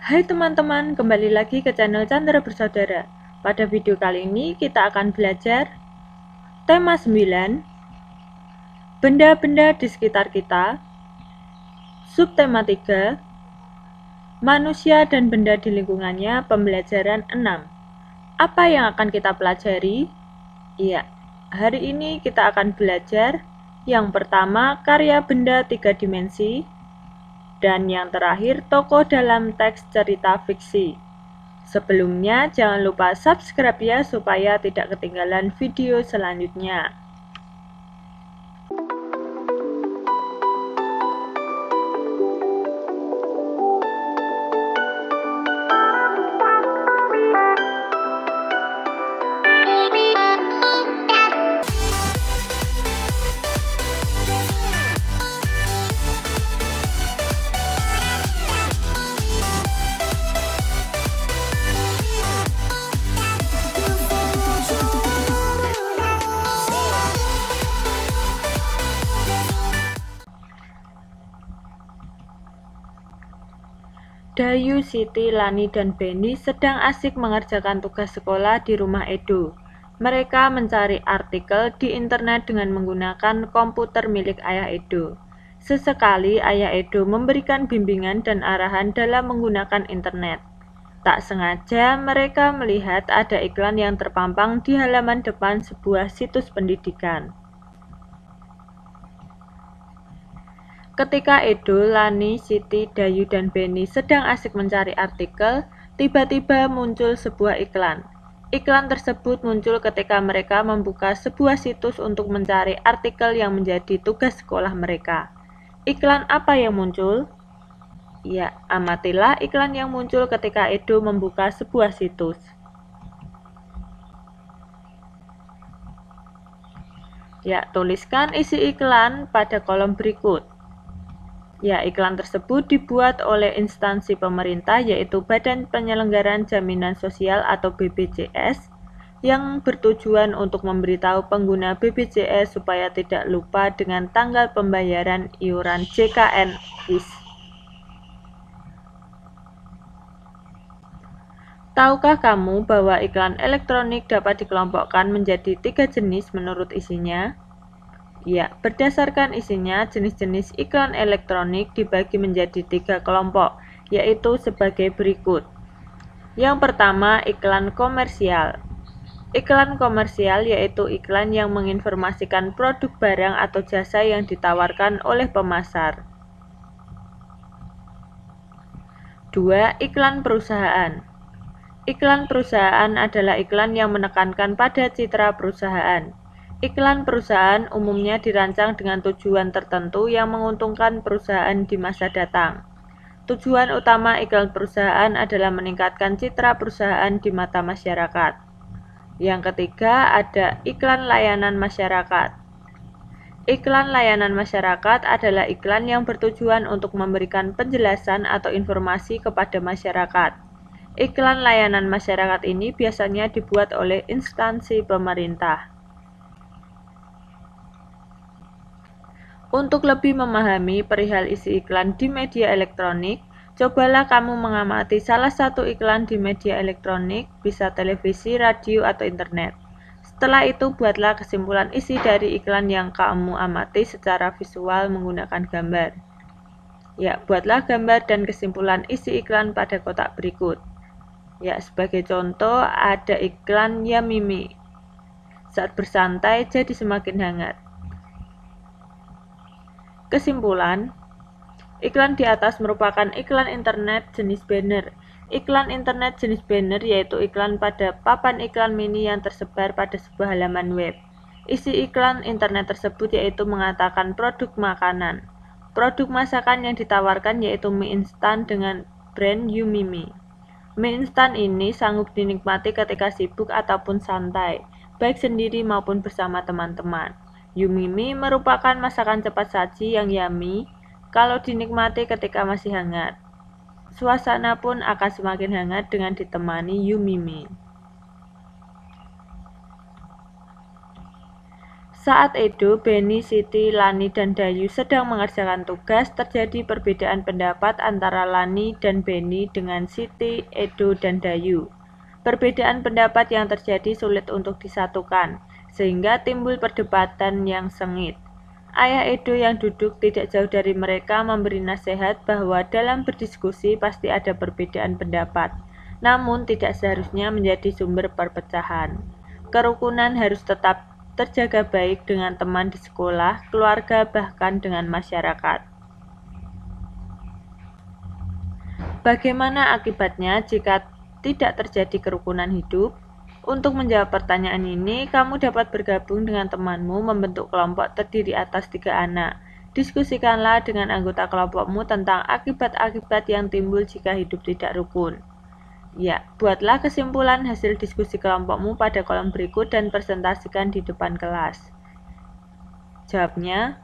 Hai teman-teman, kembali lagi ke channel Chandra Bersaudara. Pada video kali ini kita akan belajar tema 9, benda-benda di sekitar kita. Subtema 3, manusia dan benda di lingkungannya, pembelajaran 6. Apa yang akan kita pelajari? Iya, hari ini kita akan belajar yang pertama, karya benda 3 dimensi, dan yang terakhir, tokoh dalam teks cerita fiksi. Sebelumnya, jangan lupa subscribe ya supaya tidak ketinggalan video selanjutnya. Dayu, Siti, Lani, dan Benny sedang asik mengerjakan tugas sekolah di rumah Edo. Mereka mencari artikel di internet dengan menggunakan komputer milik ayah Edo. Sesekali ayah Edo memberikan bimbingan dan arahan dalam menggunakan internet. Tak sengaja mereka melihat ada iklan yang terpampang di halaman depan sebuah situs pendidikan. Ketika Edo, Lani, Siti, Dayu, dan Benny sedang asik mencari artikel, tiba-tiba muncul sebuah iklan. Iklan tersebut muncul ketika mereka membuka sebuah situs untuk mencari artikel yang menjadi tugas sekolah mereka. Iklan apa yang muncul? Ya, amatilah iklan yang muncul ketika Edo membuka sebuah situs. Ya, tuliskan isi iklan pada kolom berikut. Ya, iklan tersebut dibuat oleh instansi pemerintah yaitu Badan Penyelenggaraan Jaminan Sosial atau BPJS yang bertujuan untuk memberitahu pengguna BPJS supaya tidak lupa dengan tanggal pembayaran iuran JKN-IS. Tahukah kamu bahwa iklan elektronik dapat dikelompokkan menjadi 3 jenis menurut isinya? Ya, berdasarkan isinya, jenis-jenis iklan elektronik dibagi menjadi 3 kelompok, yaitu sebagai berikut. Yang pertama, iklan komersial. Iklan komersial yaitu iklan yang menginformasikan produk barang atau jasa yang ditawarkan oleh pemasar. 2. Iklan perusahaan. Iklan perusahaan adalah iklan yang menekankan pada citra perusahaan. Iklan perusahaan umumnya dirancang dengan tujuan tertentu yang menguntungkan perusahaan di masa datang. Tujuan utama iklan perusahaan adalah meningkatkan citra perusahaan di mata masyarakat. Yang ketiga, ada iklan layanan masyarakat. Iklan layanan masyarakat adalah iklan yang bertujuan untuk memberikan penjelasan atau informasi kepada masyarakat. Iklan layanan masyarakat ini biasanya dibuat oleh instansi pemerintah. Untuk lebih memahami perihal isi iklan di media elektronik, cobalah kamu mengamati salah satu iklan di media elektronik, bisa televisi, radio, atau internet. Setelah itu, buatlah kesimpulan isi dari iklan yang kamu amati secara visual menggunakan gambar. Ya, buatlah gambar dan kesimpulan isi iklan pada kotak berikut. Ya, sebagai contoh, ada iklan Yamimi. Saat bersantai jadi semakin hangat. Kesimpulan, iklan di atas merupakan iklan internet jenis banner. Iklan internet jenis banner yaitu iklan pada papan iklan mini yang tersebar pada sebuah halaman web. Isi iklan internet tersebut yaitu mengatakan produk makanan. Produk masakan yang ditawarkan yaitu mie instan dengan brand Yumimi. Mie instan ini sanggup dinikmati ketika sibuk ataupun santai, baik sendiri maupun bersama teman-teman. Yumimi merupakan masakan cepat saji yang yummy kalau dinikmati ketika masih hangat. Suasana pun akan semakin hangat dengan ditemani Yumimi. Saat Edo, Beni, Siti, Lani, dan Dayu sedang mengerjakan tugas, terjadi perbedaan pendapat antara Lani dan Beni dengan Siti, Edo, dan Dayu. Perbedaan pendapat yang terjadi sulit untuk disatukan, sehingga timbul perdebatan yang sengit. Ayah Edo yang duduk tidak jauh dari mereka memberi nasihat bahwa dalam berdiskusi pasti ada perbedaan pendapat, namun tidak seharusnya menjadi sumber perpecahan. Kerukunan harus tetap terjaga baik dengan teman di sekolah, keluarga, bahkan dengan masyarakat. Bagaimana akibatnya jika tidak terjadi kerukunan hidup? Untuk menjawab pertanyaan ini, kamu dapat bergabung dengan temanmu membentuk kelompok terdiri atas 3 anak. Diskusikanlah dengan anggota kelompokmu tentang akibat-akibat yang timbul jika hidup tidak rukun. Ya, buatlah kesimpulan hasil diskusi kelompokmu pada kolom berikut dan presentasikan di depan kelas. Jawabnya,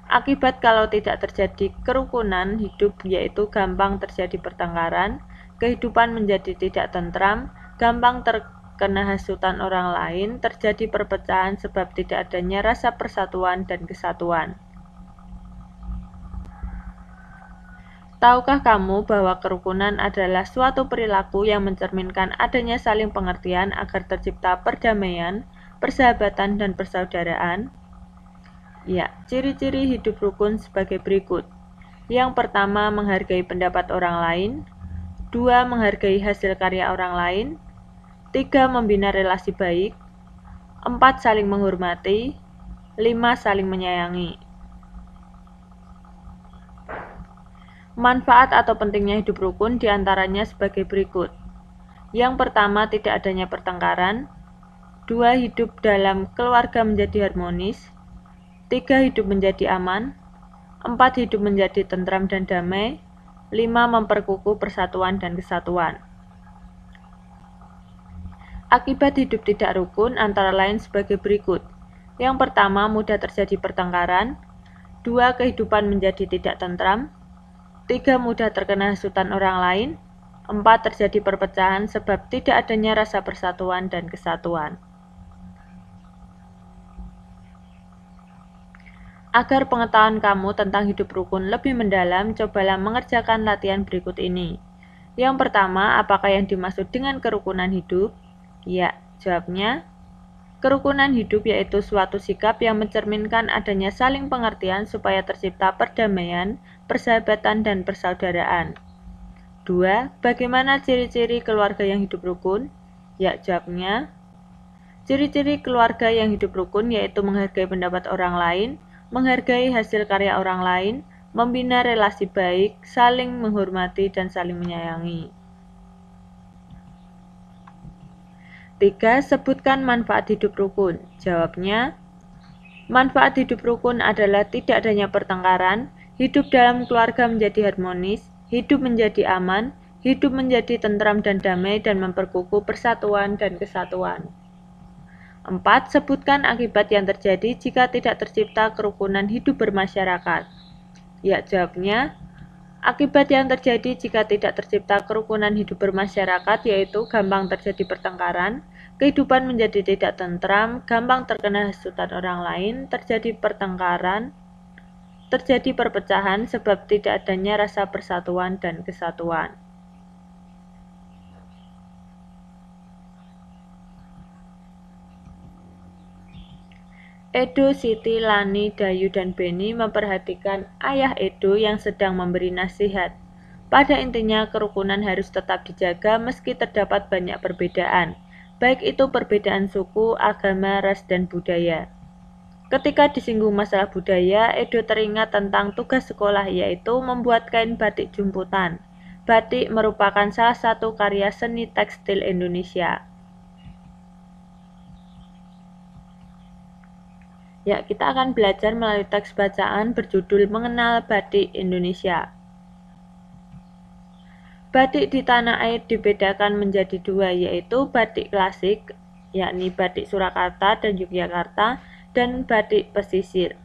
akibat kalau tidak terjadi kerukunan hidup yaitu gampang terjadi pertengkaran, kehidupan menjadi tidak tentram, gampang terkena hasutan orang lain, terjadi perpecahan sebab tidak adanya rasa persatuan dan kesatuan. Tahukah kamu bahwa kerukunan adalah suatu perilaku yang mencerminkan adanya saling pengertian agar tercipta perdamaian, persahabatan, dan persaudaraan? Ya, ciri-ciri hidup rukun sebagai berikut. Yang pertama, menghargai pendapat orang lain. 2. Menghargai hasil karya orang lain. 3. Membina relasi baik. 4. Saling menghormati. 5. Saling menyayangi. Manfaat atau pentingnya hidup rukun diantaranya sebagai berikut. Yang pertama, tidak adanya pertengkaran. 2. Hidup dalam keluarga menjadi harmonis. 3. Hidup menjadi aman. 4. Hidup menjadi tentram dan damai. 5. Memperkukuh persatuan dan kesatuan. Akibat hidup tidak rukun antara lain sebagai berikut. Yang pertama, mudah terjadi pertengkaran. 2. Kehidupan menjadi tidak tentram. 3. Mudah terkena hasutan orang lain. 4. Terjadi perpecahan sebab tidak adanya rasa persatuan dan kesatuan. Agar pengetahuan kamu tentang hidup rukun lebih mendalam, cobalah mengerjakan latihan berikut ini. Yang pertama, apakah yang dimaksud dengan kerukunan hidup? Ya, jawabnya, kerukunan hidup yaitu suatu sikap yang mencerminkan adanya saling pengertian supaya tercipta perdamaian, persahabatan, dan persaudaraan. 2. Bagaimana ciri-ciri keluarga yang hidup rukun? Ya, jawabnya, ciri-ciri keluarga yang hidup rukun yaitu menghargai pendapat orang lain, menghargai hasil karya orang lain, membina relasi baik, saling menghormati, dan saling menyayangi. 3. Sebutkan manfaat hidup rukun. Jawabnya, manfaat hidup rukun adalah tidak adanya pertengkaran, hidup dalam keluarga menjadi harmonis, hidup menjadi aman, hidup menjadi tentram dan damai, dan memperkukuh persatuan dan kesatuan. 4. Sebutkan akibat yang terjadi jika tidak tercipta kerukunan hidup bermasyarakat. Ya, jawabnya, akibat yang terjadi jika tidak tercipta kerukunan hidup bermasyarakat yaitu gampang terjadi pertengkaran, kehidupan menjadi tidak tentram, gampang terkena hasutan orang lain, terjadi pertengkaran, terjadi perpecahan sebab tidak adanya rasa persatuan dan kesatuan. Edo, Siti, Lani, Dayu, dan Beni memperhatikan ayah Edo yang sedang memberi nasihat. Pada intinya, kerukunan harus tetap dijaga meski terdapat banyak perbedaan, baik itu perbedaan suku, agama, ras, dan budaya. Ketika disinggung masalah budaya, Edo teringat tentang tugas sekolah yaitu membuat kain batik jumputan. Batik merupakan salah satu karya seni tekstil Indonesia. Ya, kita akan belajar melalui teks bacaan berjudul Mengenal Batik Indonesia. Batik di tanah air dibedakan menjadi 2, yaitu batik klasik, yakni batik Surakarta dan Yogyakarta, dan batik pesisir.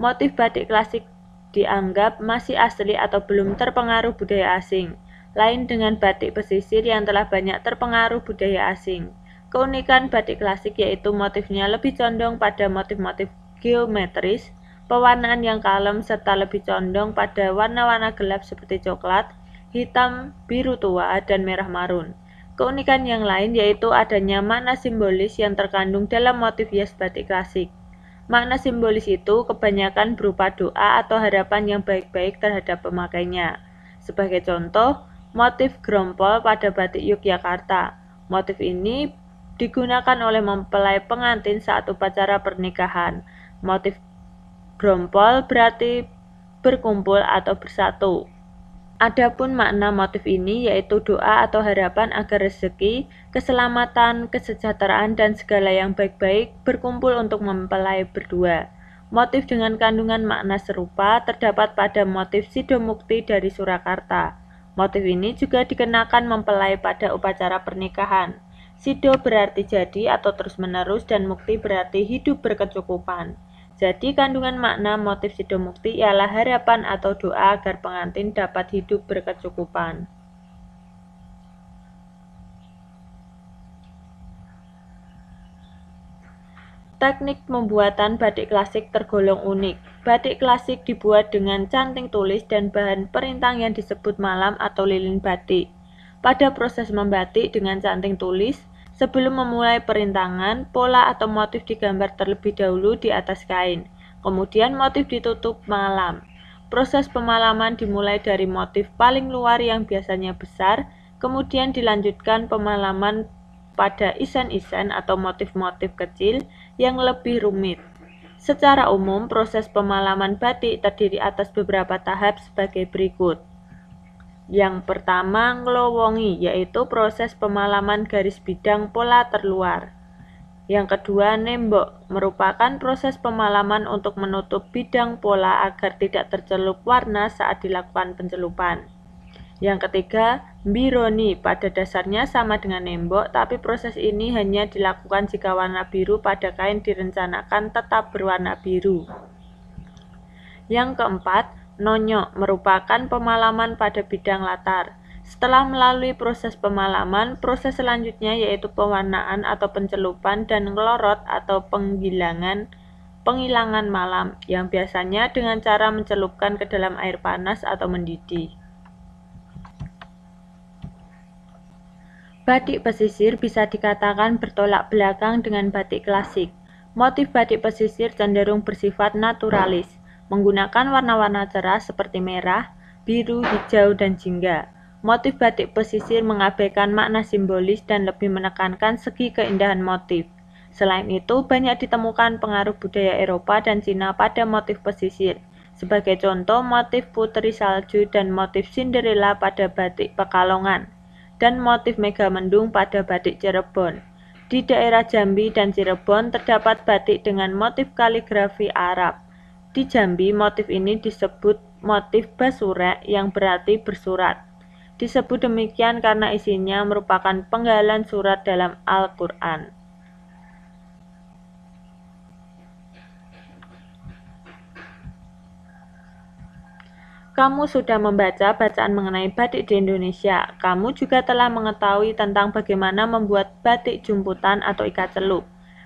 Motif batik klasik dianggap masih asli atau belum terpengaruh budaya asing, lain dengan batik pesisir yang telah banyak terpengaruh budaya asing. Keunikan batik klasik yaitu motifnya lebih condong pada motif-motif geometris, pewarnaan yang kalem serta lebih condong pada warna-warna gelap seperti coklat, hitam, biru tua, dan merah marun. Keunikan yang lain yaitu adanya makna simbolis yang terkandung dalam motif hias batik klasik. Makna simbolis itu kebanyakan berupa doa atau harapan yang baik-baik terhadap pemakainya. Sebagai contoh, motif grompol pada batik Yogyakarta. Motif ini digunakan oleh mempelai pengantin saat upacara pernikahan. Motif grompol berarti berkumpul atau bersatu. Adapun makna motif ini yaitu doa atau harapan agar rezeki, keselamatan, kesejahteraan, dan segala yang baik-baik berkumpul untuk mempelai berdua. Motif dengan kandungan makna serupa terdapat pada motif Sidomukti dari Surakarta. Motif ini juga dikenakan mempelai pada upacara pernikahan. Sido berarti jadi atau terus-menerus dan mukti berarti hidup berkecukupan. Jadi kandungan makna motif Sidomukti ialah harapan atau doa agar pengantin dapat hidup berkecukupan. Teknik pembuatan batik klasik tergolong unik. Batik klasik dibuat dengan canting tulis dan bahan perintang yang disebut malam atau lilin batik. Pada proses membatik dengan canting tulis, sebelum memulai perintangan, pola atau motif digambar terlebih dahulu di atas kain. Kemudian motif ditutup malam. Proses pemalaman dimulai dari motif paling luar yang biasanya besar, kemudian dilanjutkan pemalaman pada isen-isen atau motif-motif kecil yang lebih rumit. Secara umum, proses pemalaman batik terdiri atas beberapa tahap sebagai berikut. Yang pertama, ngelowongi, yaitu proses pemalaman garis bidang pola terluar. Yang kedua, nembok, merupakan proses pemalaman untuk menutup bidang pola agar tidak tercelup warna saat dilakukan pencelupan. Yang ketiga, mbironi, pada dasarnya sama dengan nembok, tapi proses ini hanya dilakukan jika warna biru pada kain direncanakan tetap berwarna biru. Yang keempat, nonyok, merupakan pemalaman pada bidang latar. Setelah melalui proses pemalaman, proses selanjutnya yaitu pewarnaan atau pencelupan dan ngelorot atau penghilangan malam, yang biasanya dengan cara mencelupkan ke dalam air panas atau mendidih. Batik pesisir bisa dikatakan bertolak belakang dengan batik klasik. Motif batik pesisir cenderung bersifat naturalis, menggunakan warna-warna cerah seperti merah, biru, hijau, dan jingga. Motif batik pesisir mengabaikan makna simbolis dan lebih menekankan segi keindahan motif. Selain itu, banyak ditemukan pengaruh budaya Eropa dan Cina pada motif pesisir. Sebagai contoh, motif putri salju dan motif Cinderella pada batik Pekalongan, dan motif Megamendung pada batik Cirebon. Di daerah Jambi dan Cirebon terdapat batik dengan motif kaligrafi Arab. Di Jambi, motif ini disebut motif basurek yang berarti bersurat. Disebut demikian karena isinya merupakan penggalan surat dalam Al-Quran. Kamu sudah membaca bacaan mengenai batik di Indonesia. Kamu juga telah mengetahui tentang bagaimana membuat batik jumputan atau ikat celup.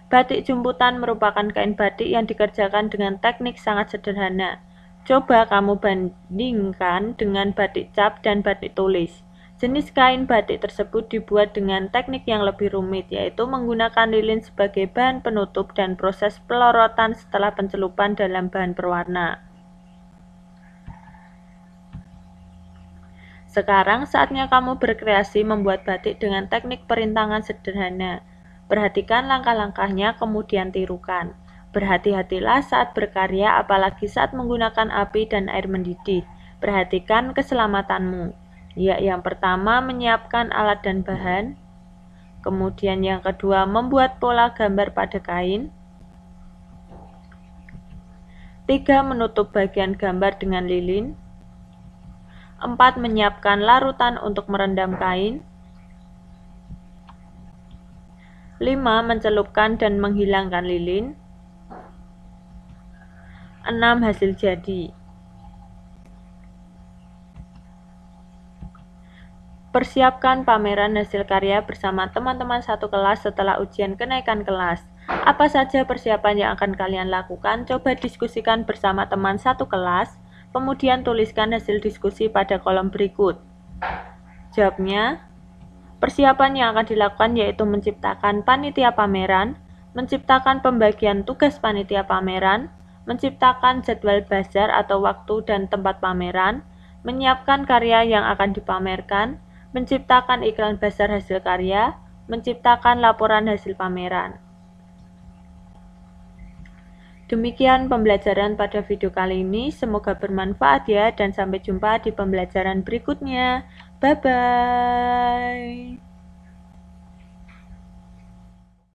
Batik jumputan merupakan kain batik yang dikerjakan dengan teknik sangat sederhana. Coba kamu bandingkan dengan batik cap dan batik tulis. Jenis kain batik tersebut dibuat dengan teknik yang lebih rumit, yaitu menggunakan lilin sebagai bahan penutup dan proses pelorotan setelah pencelupan dalam bahan perwarna. Sekarang saatnya kamu berkreasi membuat batik dengan teknik perintangan sederhana. Perhatikan langkah-langkahnya kemudian tirukan. Berhati-hatilah saat berkarya apalagi saat menggunakan api dan air mendidih. Perhatikan keselamatanmu. Ya, yang pertama menyiapkan alat dan bahan. Kemudian yang kedua membuat pola gambar pada kain. 3. Menutup bagian gambar dengan lilin. 4. Menyiapkan larutan untuk merendam kain. 5. Mencelupkan dan menghilangkan lilin. 6. Hasil jadi. Persiapkan pameran hasil karya bersama teman-teman satu kelas setelah ujian kenaikan kelas. Apa saja persiapan yang akan kalian lakukan? Coba diskusikan bersama teman satu kelas, kemudian tuliskan hasil diskusi pada kolom berikut. Jawabnya, persiapan yang akan dilakukan yaitu menciptakan panitia pameran, menciptakan pembagian tugas panitia pameran, menciptakan jadwal bazar atau waktu dan tempat pameran, menyiapkan karya yang akan dipamerkan, menciptakan iklan bazar hasil karya, menciptakan laporan hasil pameran. Demikian pembelajaran pada video kali ini, semoga bermanfaat ya, dan sampai jumpa di pembelajaran berikutnya. Bye-bye.